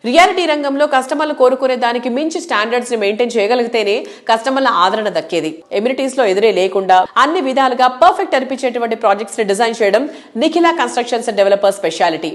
Reality రంగంలో కస్టమర్లు కోరుకునే దానికి మించి స్టాండర్డ్స్ ని మెయింటైన్ చేయగలిగితేనే కస్టమర్ల ఆదరణ దక్కేది. ఎమ్యూనిటీస్ లో ఎదురే లేకుండా అన్ని విధాలుగా పర్ఫెక్ట్ అనిపించేటువంటి ప్రాజెక్ట్స్ ని డిజైన్ చేయడం Nikhila constructions and developer speciality.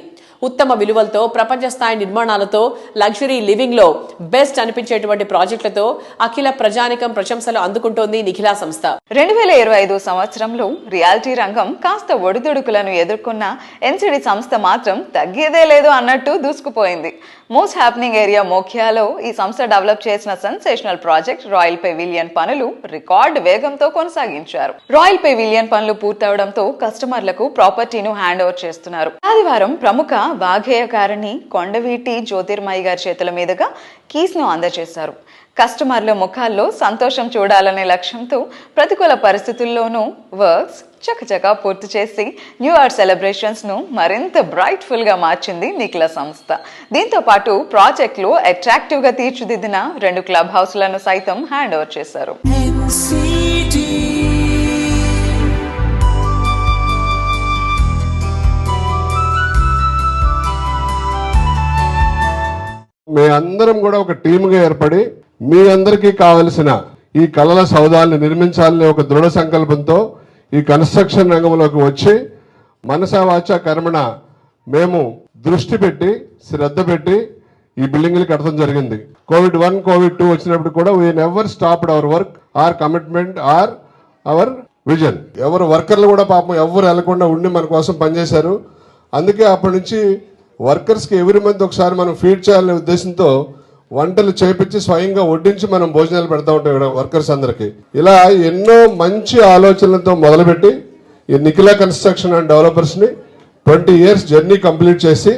ఉత్తమ విలువలతో ప్రపంచ స్థాయి నిర్మాణాలతో లగ్జరీ లివింగ్ లో బెస్ట్ అనిపించేటువంటి ప్రాజెక్టులతో అఖిల ప్రజానికం ప్రశంసలు అందుకుంటోంది నిఖిల సంస్థ. 2025 సంవత్సరంలో రియాలిటీ రంగం కాస్త ఒడిదుడుకులను ఎదుర్కొన్న ఎన్సిడి సంస్థ మాత్రం తగ్గేదే లేదు అన్నట్టు దూసుకుపోయింది. మోస్ట్ హ్యాపెనింగ్ ఏరియా మోఖ్యాలో ఈ సంస్థ డెవలప్ చేసిన సెన్సేషనల్ ప్రాజెక్ట్ రాయల్ పెవిలియన్ పనులు రికార్డు వేగంతో కొనసాగించారు. రాయల్ పెవిలియన్ పనులు పూర్తవడంతో కస్టమర్లకు ప్రాపర్టీను హ్యాండ్ ఓవర్ చేస్తున్నారు. ఆదివారం ప్రముఖ వాగ్గేయకారిణి కొండవీటి జ్యోతిర్మయి గారి చేతుల మీదుగా కీస్ ను అందజేశారు. కస్టమర్ల ముఖాల్లో సంతోషం చూడాలనే లక్ష్యంతో ప్రతికూల పరిస్థితుల్లోనూ వర్క్స్ చకచకా పూర్తి చేసి న్యూ ఇయర్ సెలబ్రేషన్స్ ను మరింత బ్రైట్ఫుల్ గా మార్చింది నిఖిల సంస్థ. దీంతో పాటు ప్రాజెక్ట్ లో అట్రాక్టివ్ గా తీర్చిదిద్దిన 2 క్లబ్ హౌస్లను సైతం హ్యాండ్ ఓవర్ చేశారు. మీ అందరం కూడా ఒక టీముగా ఏర్పడి మీ అందరికీ కావలసిన ఈ కళల సౌధాలను నిర్మించాలనే ఒక దృఢ సంకల్పంతో ఈ కన్స్ట్రక్షన్ రంగంలోకి వచ్చి మనసా వాచా కర్మణ మేము దృష్టి పెట్టి శ్రద్ధ పెట్టి ఈ బిల్డింగ్లు కట్టడం జరిగింది. COVID-1 COVID-2 వచ్చినప్పుడు కూడా we never stopped our work, our commitment, or our vision. ఎవరు వర్కర్లు కూడా పాపం ఎవరు వెళ్లకుండా ఉండి మన కోసం పనిచేశారు. అందుకే అప్పటి నుంచి వర్కర్స్కి ఎవ్రీ మంత్ ఒకసారి మనం ఫీడ్ చేయాలనే ఉద్దేశంతో వంటలు చేపించి స్వయంగా వడ్డించి మనం భోజనాలు పెడతా ఉంటాం ఇక్కడ వర్కర్స్ అందరికీ. ఇలా ఎన్నో మంచి ఆలోచనలతో మొదలుపెట్టి ఈ నిఖిల కన్స్ట్రక్షన్ అండ్ డెవలపర్స్ని 20 years జర్నీ కంప్లీట్ చేసి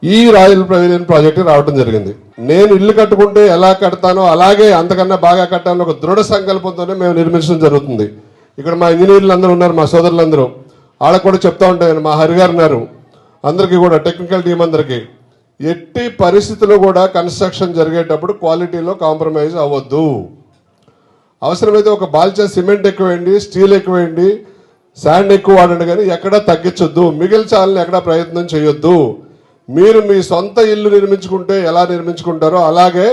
ఈ రాయల్ పెవిలియన్ ప్రాజెక్ట్ రావడం జరిగింది. నేను ఇల్లు కట్టుకుంటే ఎలా కడతానో అలాగే అంతకన్నా బాగా కట్టాలని ఒక దృఢ సంకల్పంతోనే మేము నిర్మించడం జరుగుతుంది. ఇక్కడ మా ఇంజనీర్లు అందరూ ఉన్నారు, మా సోదరులందరూ, వాళ్ళకు కూడా చెప్తా ఉంటాను. మా హరిగారు ఉన్నారు, అందరికీ కూడా టెక్నికల్ టీం అందరికీ ఎట్టి పరిస్థితుల్లో కూడా కన్స్ట్రక్షన్ జరిగేటప్పుడు క్వాలిటీలో కాంప్రమైజ్ అవ్వద్దు. అవసరమైతే ఒక బాల్చా సిమెంట్ ఎక్కువేయండి, స్టీల్ ఎక్కువేయండి, శాండ్ ఎక్కువ వాడండి, కానీ ఎక్కడా తగ్గించొద్దు. మిగిల్చాలని ఎక్కడా ప్రయత్నం చేయొద్దు. మీరు మీ సొంత ఇల్లు నిర్మించుకుంటే ఎలా నిర్మించుకుంటారో అలాగే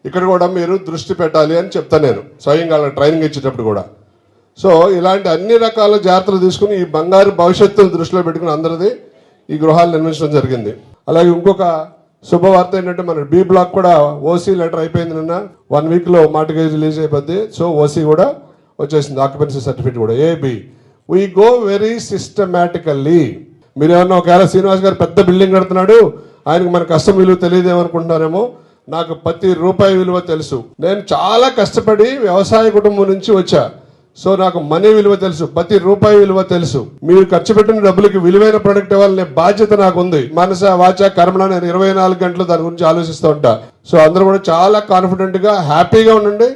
ఇక్కడ కూడా మీరు దృష్టి పెట్టాలి అని చెప్తాను నేను స్వయంగా ట్రైనింగ్ ఇచ్చేటప్పుడు కూడా. సో ఇలాంటి అన్ని రకాల జాగ్రత్తలు తీసుకుని ఈ బంగారు భవిష్యత్తును దృష్టిలో పెట్టుకుని అందరిది ఈ గృహాలు నిర్మించడం జరిగింది. అలాగే ఇంకొక శుభవార్త ఏంటంటే మన బి బ్లాక్ కూడా ఓసీ లెటర్ అయిపోయింది. నిన్న 1 weekలో మార్టిగేజ్ రిలీజ్ అయిపోద్ది. సో ఓసీ కూడా వచ్చేసింది, ఆక్యుపెన్సీ సర్టిఫికేట్ కూడా. ఏబి వీ గో వెరీ సిస్టమేటికల్లీ. మీరు ఏమన్నా ఒకవేళ శ్రీనివాస్ గారు పెద్ద బిల్డింగ్ కడుతున్నాడు, ఆయనకు మన కష్టం విలువ తెలియదేమనుకుంటున్నారేమో. నాకు ప్రతి రూపాయి విలువ తెలుసు. నేను చాలా కష్టపడి వ్యవసాయ కుటుంబం నుంచి వచ్చా. సో నాకు మనీ విలువ తెలుసు, ప్రతి రూపాయి విలువ తెలుసు. మీరు ఖర్చు పెట్టిన డబ్బులకి విలువైన ప్రొడక్ట్ ఇవ్వాలనే బాధ్యత నాకు ఉంది. మనస వాచ కర్మణ నేను 24 గంటలు దాని గురించి ఆలోచిస్తూ ఉంటా. సో అందరూ కూడా చాలా కాన్ఫిడెంట్ గా హ్యాపీగా ఉండండి.